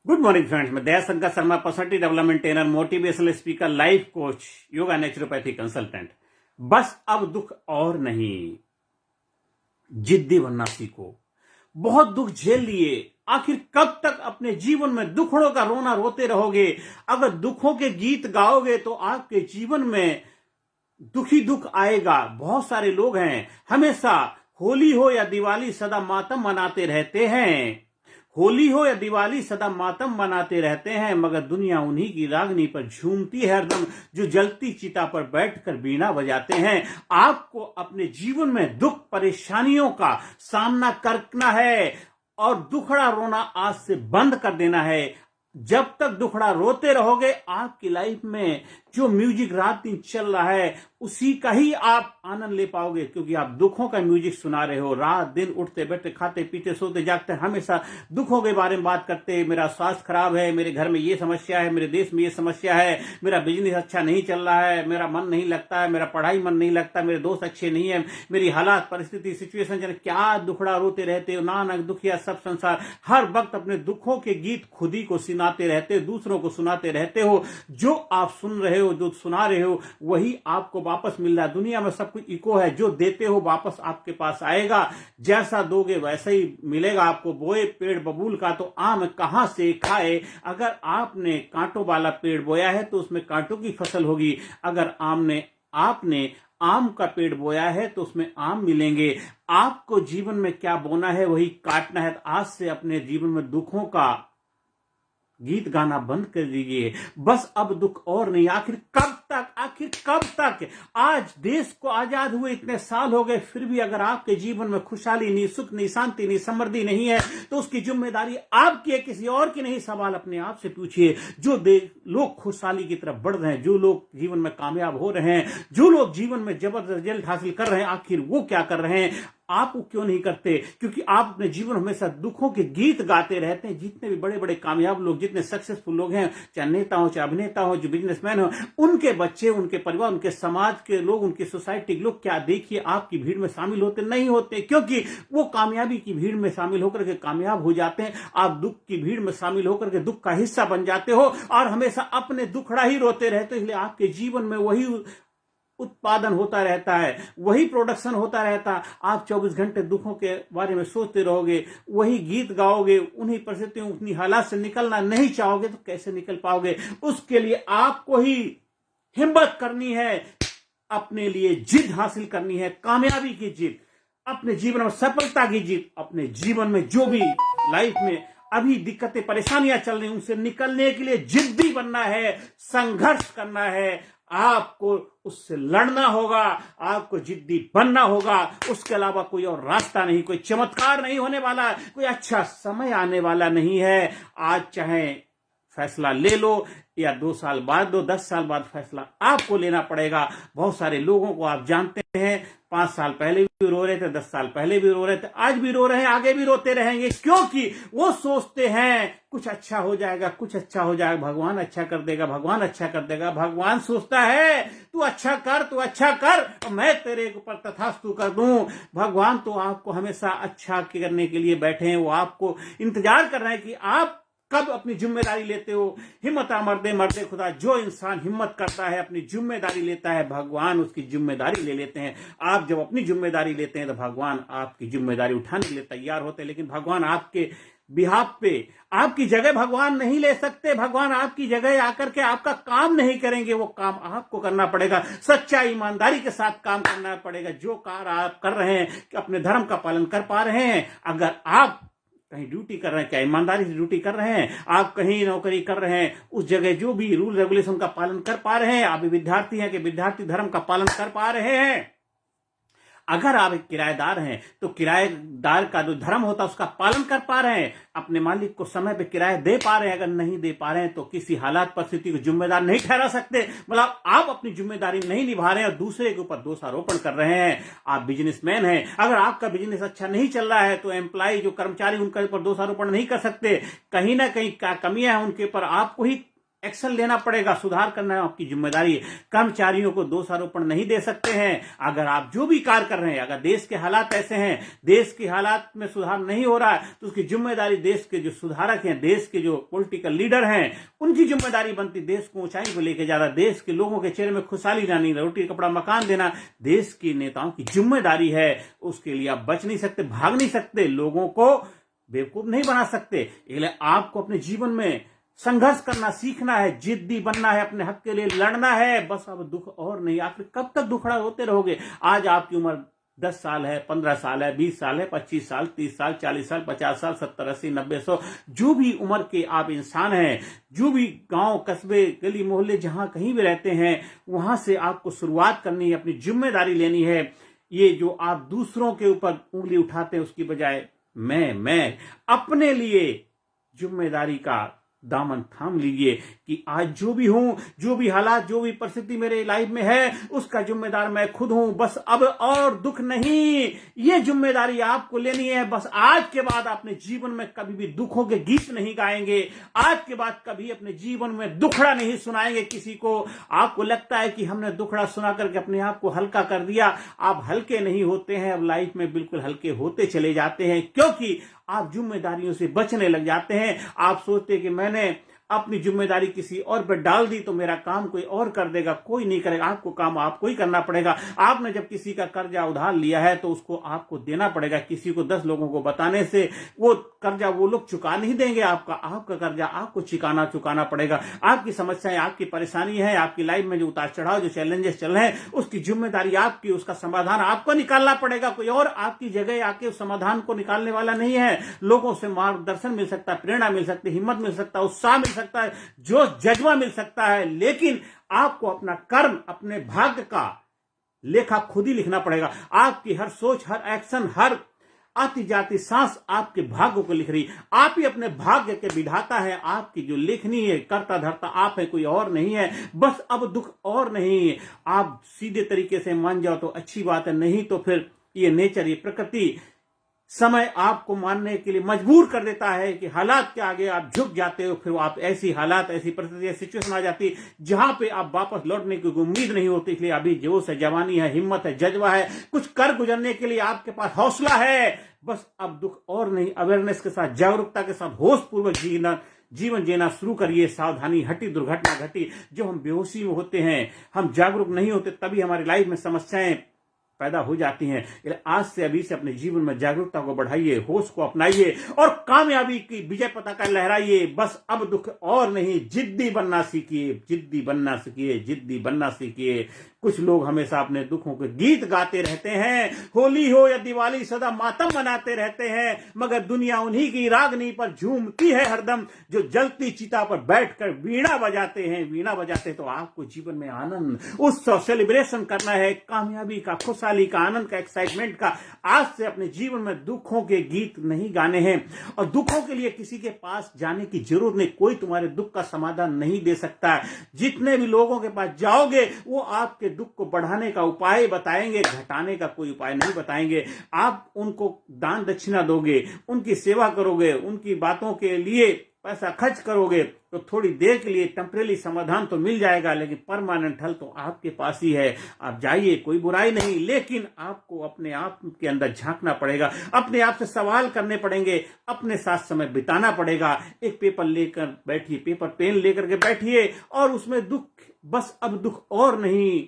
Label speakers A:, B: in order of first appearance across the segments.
A: Good morning friends, मैं Dayashankar Sharma, personality development trainer, motivational speaker, life coach, yoga naturopathy consultant. बस अब दुख और नहीं, जिद्दी बनना सीखो। बहुत दुख झेल लिए, आखिर कब तक अपने जीवन में दुखड़ों का रोना रोते रहोगे? अगर दुखों के गीत गाओगे तो आपके जीवन में दुखी दुख आएगा। बहुत सारे लोग हैं हमेशा होली हो या दिवाली सदा मातम मनाते रहते हैं। होली हो या दिवाली सदा मातम मनाते रहते हैं, मगर दुनिया उन्हीं की रागनी पर झूमती है हरदम, जो जलती चिता पर बैठकर बीना बजाते हैं। आपको अपने जीवन में दुख परेशानियों का सामना करना है और दुखड़ा रोना आज से बंद कर देना है। जब तक दुखड़ा रोते रहोगे, आपकी लाइफ में जो म्यूजिक रात दिन चल रहा है उसी का ही आप आनंद ले पाओगे, क्योंकि आप दुखों का म्यूजिक सुना रहे हो। रात दिन उठते बैठते खाते पीते सोते जागते हमेशा दुखों के बारे में बात करते। मेरा स्वास्थ्य खराब है, मेरे घर में ये समस्या है, मेरे देश में ये समस्या है, मेरा बिजनेस अच्छा नहीं चल रहा है, मेरा मन नहीं लगता है, मेरा पढ़ाई मन नहीं लगता, मेरे दोस्त अच्छे नहीं है, मेरी हालात परिस्थिति सिचुएशन क्या दुखड़ा रोते रहते हो। नानक दुखिया सब संसार। हर वक्त अपने दुखों के गीत खुद ही को सुनाते रहते हो, दूसरों को सुनाते रहते हो। जो आप सुन रहे हो, जो सुना रहे हो, वही आपको वापस मिल रहा है। दुनिया में सब कुछ इको है, जो देते हो वापस आपके पास आएगा। जैसा दोगे वैसा ही मिलेगा आपको। बोए पेड़ बबूल का तो आम कहां से खाए। अगर आपने कांटों वाला पेड़ बोया है तो उसमें कांटों की फसल होगी। अगर आपने आम का पेड़ बोया है तो उसमें आम मिलेंगे। आपको जीवन में क्या बोना है वही काटना है। आज से अपने जीवन में दुखों का गीत गाना बंद कर दीजिए। बस अब दुख और नहीं। आखिर कब तक? आज देश को आजाद हुए इतने साल हो गए, फिर भी अगर आपके जीवन में खुशहाली नहीं, सुख नहीं, शांति नहीं, समृद्धि नहीं है तो उसकी जिम्मेदारी आपकी है, किसी और की नहीं। सवाल अपने आप से पूछिए। जो लोग खुशहाली की तरफ बढ़ रहे हैं, जो लोग जीवन में कामयाब हो रहे हैं, जो लोग जीवन में जबरदस्त रिजल्ट हासिल कर रहे हैं, आखिर वो क्या कर रहे हैं? आप क्यों नहीं करते? क्योंकि आप अपने जीवन हमेशा दुखों के गीत गाते रहते हैं। जितने भी बड़े बड़े कामयाब लोग, जितने सक्सेसफुल लोग हैं, चाहे नेता हो, चाहे अभिनेता हो, जो बिजनेसमैन हो, उनके बच्चे, उनके परिवार, उनके समाज के लोग, उनकी सोसाइटी के लोग क्या देखिए आपकी भीड़ में शामिल होते नहीं होते? क्योंकि वो कामयाबी की भीड़ में शामिल होकर के कामयाब हो जाते हैं। आप दुख की भीड़ में शामिल होकर के दुख का हिस्सा बन जाते हो और हमेशा अपने दुखड़ा ही रोते रहते हो। इसलिए आपके जीवन में वही उत्पादन होता रहता है, वही प्रोडक्शन होता रहता है। आप 24 घंटे दुखों के बारे में सोचते रहोगे, वही गीत गाओगे, उन्हीं परिस्थितियों, उन्हीं हालात से निकलना नहीं चाहोगे तो कैसे निकल पाओगे? उसके लिए आपको ही हिम्मत करनी है, अपने लिए जिद हासिल करनी है, कामयाबी की जिद, अपने जीवन में सफलता की जिद। अपने जीवन में जो भी लाइफ में अभी दिक्कतें परेशानियां चल रही, उनसे निकलने के लिए जिद्दी बनना है, संघर्ष करना है। आपको उससे लड़ना होगा, आपको जिद्दी बनना होगा। उसके अलावा कोई और रास्ता नहीं, कोई चमत्कार नहीं होने वाला, कोई अच्छा समय आने वाला नहीं है। आज चाहे फैसला ले लो या 2 साल बाद दो, 10 साल बाद फैसला आपको लेना पड़ेगा। बहुत सारे लोगों को आप जानते हैं, 5 साल पहले भी रो रहे थे, 10 साल पहले भी रो रहे थे, आज भी रो रहे हैं, आगे भी रोते रहेंगे, क्योंकि वो सोचते हैं कुछ अच्छा हो जाएगा, कुछ अच्छा हो जाएगा, भगवान अच्छा कर देगा, भगवान अच्छा कर देगा। भगवान सोचता है तू अच्छा कर, मैं तेरे ऊपर तथास्तु कर दूं। भगवान तो आपको हमेशा अच्छा करने के लिए बैठे हैं। वो आपको इंतजार कर रहे हैं कि आप कब अपनी जिम्मेदारी लेते हो। हिम्मत मर्दे खुदा। जो इंसान हिम्मत करता है, अपनी जिम्मेदारी लेता है, भगवान उसकी जिम्मेदारी ले लेते हैं। आप जब अपनी जिम्मेदारी लेते हैं तो भगवान आपकी जिम्मेदारी उठाने के लिए तैयार होते हैं। लेकिन भगवान आपके बिहाफ पे, आपकी जगह भगवान नहीं ले सकते। भगवान आपकी जगह आकर के आपका काम नहीं करेंगे, वो काम आपको करना पड़ेगा। सच्चाई ईमानदारी के साथ काम करना पड़ेगा। जो कार्य आप कर रहे हैं कि अपने धर्म का पालन कर पा रहे हैं, अगर आप कहीं ड्यूटी कर रहे हैं, क्या ईमानदारी से ड्यूटी कर रहे हैं, आप कहीं नौकरी कर रहे हैं, उस जगह जो भी रूल रेगुलेशन का पालन कर पा रहे हैं, आप विद्यार्थी हैं कि विद्यार्थी धर्म का पालन कर पा रहे हैं। अगर आप एक किराएदार हैं तो किराएदार का जो धर्म होता है उसका पालन कर पा रहे हैं, अपने मालिक को समय पे किराया दे पा रहे हैं। अगर नहीं दे पा रहे हैं तो किसी हालात परिस्थिति को जिम्मेदार नहीं ठहरा सकते। मतलब आप अपनी जिम्मेदारी नहीं निभा रहे हैं और दूसरे के ऊपर दोषारोपण कर रहे हैं। आप बिजनेसमैन हैं, अगर आपका बिजनेस अच्छा नहीं चल रहा है तो एम्प्लॉय जो कर्मचारी उनके ऊपर दोषारोपण नहीं कर सकते। कहीं ना कहीं क्या कमियां हैं उनके ऊपर आपको ही एक्शन लेना पड़ेगा, सुधार करना आपकी जिम्मेदारी है। कर्मचारियों को दोषारोपण नहीं दे सकते हैं। अगर आप जो भी कार्य कर रहे हैं, अगर देश के हालात ऐसे हैं, देश के हालात में सुधार नहीं हो रहा है, तो उसकी जिम्मेदारी देश के जो सुधारक हैं, देश के जो पॉलिटिकल लीडर हैं, उनकी जिम्मेदारी बनती देश को ऊंचाई को लेकर जाना, देश के लोगों के चेहरे में खुशहाली लानी, रोटी कपड़ा मकान देना देश के नेताओं की जिम्मेदारी है। उसके लिए आप बच नहीं सकते, भाग नहीं सकते, लोगों को बेवकूफ नहीं बना सकते। इसलिए आपको अपने जीवन में संघर्ष करना सीखना है, जिद्दी बनना है, अपने हक के लिए लड़ना है। बस अब दुख और नहीं। आखिर कब तक दुखड़ा होते रहोगे? आज आपकी उम्र 10 साल है, 15 साल है, 20 साल है, 25 साल, 30 साल, 40 साल, 50 साल, 70, 80, 90, 100, जो भी उम्र के आप इंसान हैं, जो भी गांव, कस्बे, गली मोहल्ले, जहां कहीं भी रहते हैं, वहां से आपको शुरुआत करनी है, अपनी जिम्मेदारी लेनी है। ये जो आप दूसरों के ऊपर उंगली उठाते हैं, उसकी बजाय मैं अपने लिए जिम्मेदारी का दामन थाम लीजिए कि आज जो भी हूं, जो भी हालात, जो भी परिस्थिति मेरे लाइफ में है, उसका जिम्मेदार मैं खुद हूं। बस अब और दुख नहीं, ये जिम्मेदारी आपको लेनी है। बस आज के बाद अपने जीवन में कभी भी दुखों के गीत नहीं गाएंगे। आज के बाद कभी अपने जीवन में दुखड़ा नहीं सुनाएंगे किसी को। आपको लगता है कि हमने दुखड़ा सुना करके अपने आप को हल्का कर दिया, आप हल्के नहीं होते हैं। अब लाइफ में बिल्कुल हल्के होते चले जाते हैं, क्योंकि आप जिम्मेदारियों से बचने लग जाते हैं। आप सोचते हैं कि मैंने अपनी जिम्मेदारी किसी और पर डाल दी तो मेरा काम कोई और कर देगा। कोई नहीं करेगा, आपको काम आपको ही करना पड़ेगा। आपने जब किसी का कर्जा उधार लिया है तो उसको आपको देना पड़ेगा। किसी को 10 लोगों को बताने से वो कर्जा वो लोग चुका नहीं देंगे। आपका कर्जा आपको चुकाना पड़ेगा। आपकी समस्याएं, आपकी परेशानी है, आपकी लाइफ में जो उतार चढ़ाव, जो चैलेंजेस चल रहे हैं, उसकी जिम्मेदारी आपकी, उसका समाधान आपको निकालना पड़ेगा। कोई और आपकी जगह आके उस समाधान को निकालने वाला नहीं है। लोगों से मार्गदर्शन मिल सकता है, प्रेरणा मिल सकती है, हिम्मत मिल सकता है, उत्साह मिल सकता है, जो जज्बा मिल सकता है, लेकिन आपको अपना कर्म, अपने भाग्य का लेखा खुद ही लिखना पड़ेगा। आपकी हर सोच, हर एक्शन, हर आती जाती सांस आपके भाग्य को लिख रही। आप ही अपने भाग्य के विधाता है। आपकी जो लेखनी है, कर्ता धर्ता आप है, कोई और नहीं है। बस अब दुख और नहीं। आप सीधे तरीके से मान जाओ तो अच्छी बात है, नहीं तो फिर ये नेचर, ये प्रकृति, समय आपको मानने के लिए मजबूर कर देता है कि हालात के आगे आप झुक जाते हो। फिर आप ऐसी हालात, ऐसी परिस्थिति, सिचुएशन आ जाती है जहां पे आप वापस लौटने की उम्मीद नहीं होती। इसलिए अभी जोश है, जवानी है, हिम्मत है, जज्बा है, कुछ कर गुजरने के लिए आपके पास हौसला है। बस अब दुख और नहीं। अवेयरनेस के साथ, जागरूकता के साथ, होश पूर्वक जीवन जीना शुरू करिए। सावधानी हटी, दुर्घटना घटी। जब हम बेहोशी में होते हैं, हम जागरूक नहीं होते, तभी हमारी लाइफ में समस्याएं पैदा हो जाती हैं। आज से अभी से अपने जीवन में जागरूकता को बढ़ाइए, होश को अपनाइए और कामयाबी की विजय पताका लहराइए। बस अब दुख और नहीं। जिद्दी बनना सीखिए, जिद्दी बनना सीखिए, जिद्दी बनना सीखिए। कुछ लोग हमेशा अपने दुखों के गीत गाते रहते हैं। होली हो या दिवाली, सदा मातम मनाते रहते हैं, मगर दुनिया उन्हीं की रागनी पर झूमती है हरदम, जो जलती चिता पर बैठकर वीणा बजाते हैं। वीणा बजाते तो आपको जीवन में आनंद, उत्सव, सेलिब्रेशन करना है, कामयाबी का, खुशहाली का, आनंद का, एक्साइटमेंट का। आज से अपने जीवन में दुखों के गीत नहीं गाने हैं। और दुखों के लिए किसी के पास जाने की जरूरत नहीं। कोई तुम्हारे दुख का समाधान नहीं दे सकता। जितने भी लोगों के पास जाओगे, वो आपके दुख को बढ़ाने का उपाय बताएंगे, घटाने का कोई उपाय नहीं बताएंगे। आप उनको दान दक्षिणा दोगे, उनकी सेवा करोगे, उनकी बातों के लिए पैसा खर्च करोगे तो थोड़ी देर के लिए टेम्परेरी समाधान तो मिल जाएगा, लेकिन परमानेंट हल तो आपके पास ही है। आप जाइए, कोई बुराई नहीं, लेकिन आपको अपने आप के अंदर झांकना पड़ेगा, अपने आप से सवाल करने पड़ेंगे, अपने साथ समय बिताना पड़ेगा। एक पेपर लेकर बैठिए, पेपर पेन लेकर के बैठिए और उसमें दुख, बस अब दुख और नहीं।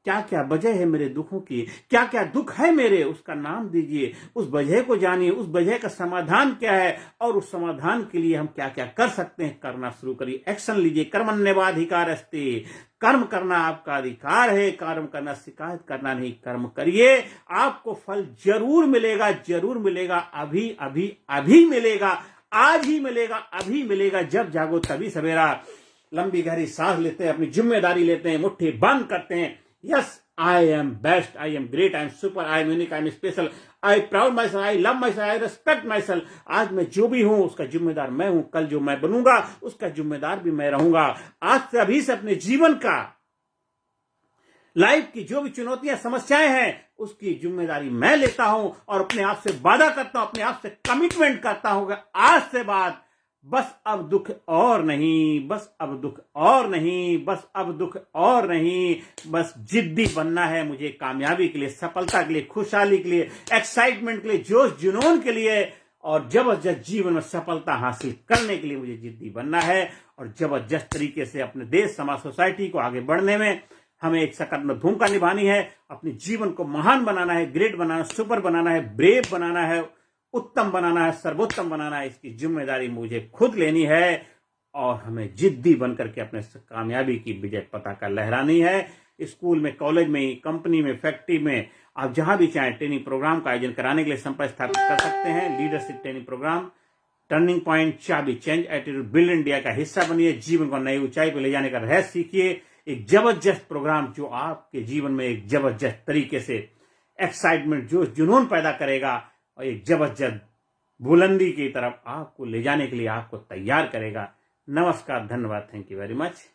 A: क्या क्या वजह है मेरे दुखों की, क्या क्या दुख है मेरे, उसका नाम दीजिए, उस वजह को जानिए, उस वजह का समाधान क्या है और उस समाधान के लिए हम क्या क्या कर सकते हैं, करना शुरू करिए। एक्शन लीजिए। कर्मण्येवाधिकार अस्ति, कर्म करना आपका अधिकार है। कर्म करना शिकायत करना नहीं, कर्म करिए, आपको फल जरूर मिलेगा, जरूर मिलेगा। अभी अभी अभी मिलेगा, आज ही मिलेगा, अभी मिलेगा। जब जागो तभी सवेरा। लंबी गहरी सांस लेते हैं, अपनी जिम्मेदारी लेते हैं, मुट्ठी बंद करते हैं। Yes, I am best, I am great, I am super, I am unique, I am special, I proud myself, I love myself, I respect myself। आज मैं जो भी हूं उसका जिम्मेदार मैं हूं, कल जो मैं बनूंगा उसका जिम्मेदार भी मैं रहूंगा। आज से अभी से अपने जीवन का, लाइफ की जो भी चुनौतियां, समस्याएं हैं, उसकी जिम्मेदारी मैं लेता हूं और अपने आप से वादा करता हूं, अपने आप से कमिटमेंट करता हूं कि आज से बाद बस अब दुख और नहीं, बस अब दुख और नहीं, बस अब दुख और नहीं। बस जिद्दी बनना है मुझे कामयाबी के लिए, सफलता के लिए, खुशहाली के लिए, एक्साइटमेंट के लिए, जोश जुनून के लिए और जबरदस्त जीवन में सफलता हासिल करने के लिए मुझे जिद्दी बनना है। और जबरदस्त तरीके से अपने देश, समाज, सोसाइटी को आगे बढ़ने में हमें एक सकारात्मक भूमिका निभानी है। अपने जीवन को महान बनाना है, ग्रेट बनाना, सुपर बनाना है, ब्रेव बनाना है, उत्तम बनाना है, सर्वोत्तम बनाना है। इसकी जिम्मेदारी मुझे खुद लेनी है और हमें जिद्दी बनकर के अपने कामयाबी की विजय पताका लहरानी है। स्कूल में, कॉलेज में, कंपनी में, फैक्ट्री में, आप जहां भी चाहें ट्रेनिंग प्रोग्राम का आयोजन कराने के लिए संपर्क स्थापित कर सकते हैं। Leadership training program, turning point, चाबी, चेंज एटीट्यूड, बिल्ड इंडिया का हिस्सा बनिए। जीवन को नई ऊंचाई पर ले जाने का रहस्य सीखिए। एक जबरदस्त प्रोग्राम जो आपके जीवन में एक जबरदस्त तरीके से एक्साइटमेंट, जोश जुनून पैदा करेगा और एक जबरदस्त बुलंदी की तरफ आपको ले जाने के लिए आपको तैयार करेगा। नमस्कार, धन्यवाद, थैंक यू वेरी मच।